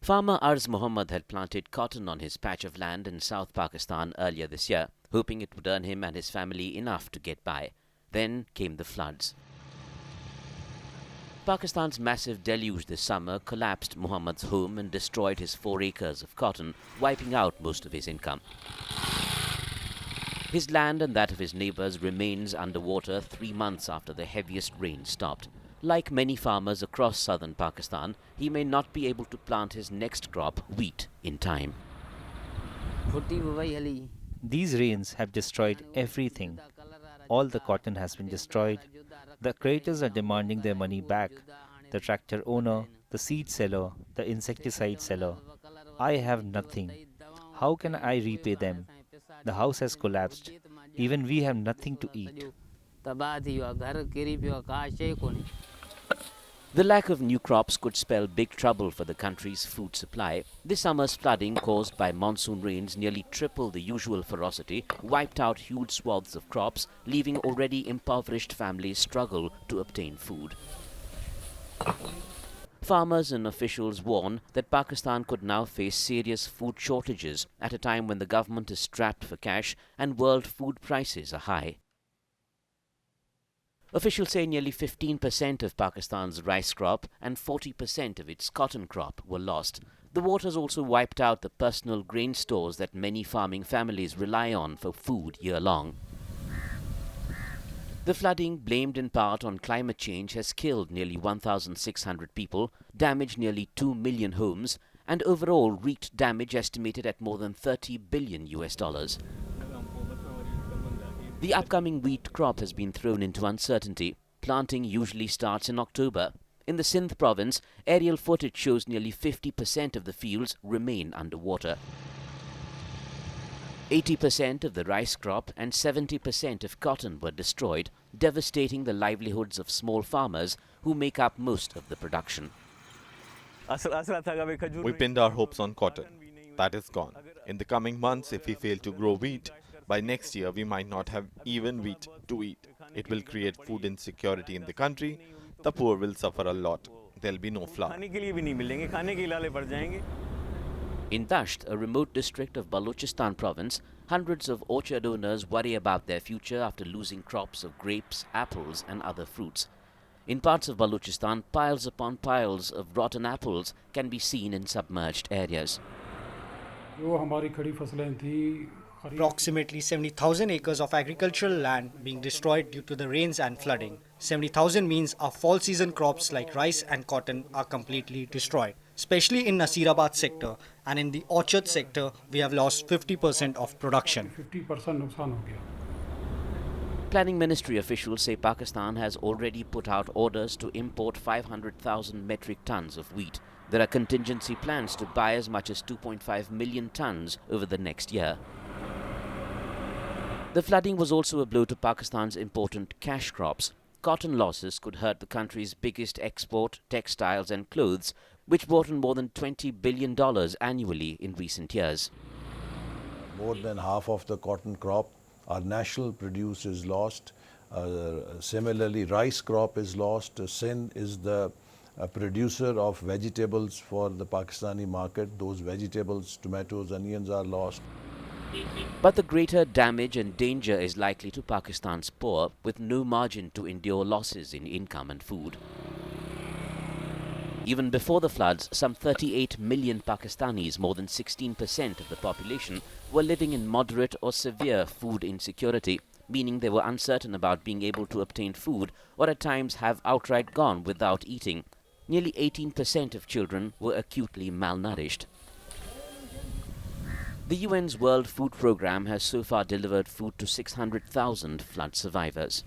Farmer Arz Muhammad had planted cotton on his patch of land in South Pakistan earlier this year, hoping it would earn him and his family enough to get by. Then came the floods. Pakistan's massive deluge this summer collapsed Muhammad's home and destroyed his 4 acres of cotton, wiping out most of his income. His land and that of his neighbors remains underwater 3 months after the heaviest rain stopped. Like many farmers across southern Pakistan, he may not be able to plant his next crop, wheat, in time. These rains have destroyed everything. All the cotton has been destroyed. The creators are demanding their money back. The tractor owner, the seed seller, the insecticide seller. I have nothing. How can I repay them? The house has collapsed. Even we have nothing to eat. The lack of new crops could spell big trouble for the country's food supply. This summer's flooding caused by monsoon rains nearly triple the usual ferocity, wiped out huge swaths of crops, leaving already impoverished families struggle to obtain food. Farmers and officials warn that Pakistan could now face serious food shortages at a time when the government is strapped for cash and world food prices are high. Officials say nearly 15% of Pakistan's rice crop and 40% of its cotton crop were lost. The waters also wiped out the personal grain stores that many farming families rely on for food year-long. The flooding, blamed in part on climate change, has killed nearly 1,600 people, damaged nearly 2 million homes, and overall wreaked damage estimated at more than $30 billion. The upcoming wheat crop has been thrown into uncertainty. Planting usually starts in October. In the Sindh province, aerial footage shows nearly 50% of the fields remain underwater. 80% of the rice crop and 70% of cotton were destroyed, devastating the livelihoods of small farmers who make up most of the production. We pinned our hopes on cotton. That is gone. In the coming months, if we fail to grow wheat, by next year we might not have even wheat to eat. It will create food insecurity in the country. The poor will suffer a lot. There will be no flour. In Dasht, a remote district of Balochistan province, hundreds of orchard owners worry about their future after losing crops of grapes, apples and other fruits. In parts of Balochistan, piles upon piles of rotten apples can be seen in submerged areas. Approximately 70,000 acres of agricultural land being destroyed due to the rains and flooding. 70,000 means our fall season crops like rice and cotton are completely destroyed. Especially in Nasirabad sector and in the orchard sector, we have lost 50% of production. Planning Ministry officials say Pakistan has already put out orders to import 500,000 metric tons of wheat. There are contingency plans to buy as much as 2.5 million tons over the next year. The flooding was also a blow to Pakistan's important cash crops. Cotton losses could hurt the country's biggest export, textiles and clothes, which brought in more than $20 billion annually in recent years. More than half of the cotton crop, our national produce is lost. Similarly, rice crop is lost. Sindh is the producer of vegetables for the Pakistani market. Those vegetables, tomatoes, onions are lost. But the greater damage and danger is likely to Pakistan's poor, with no margin to endure losses in income and food. Even before the floods, some 38 million Pakistanis, more than 16% of the population, were living in moderate or severe food insecurity, meaning they were uncertain about being able to obtain food or at times have outright gone without eating. Nearly 18% of children were acutely malnourished. The UN's World Food Programme has so far delivered food to 600,000 flood survivors.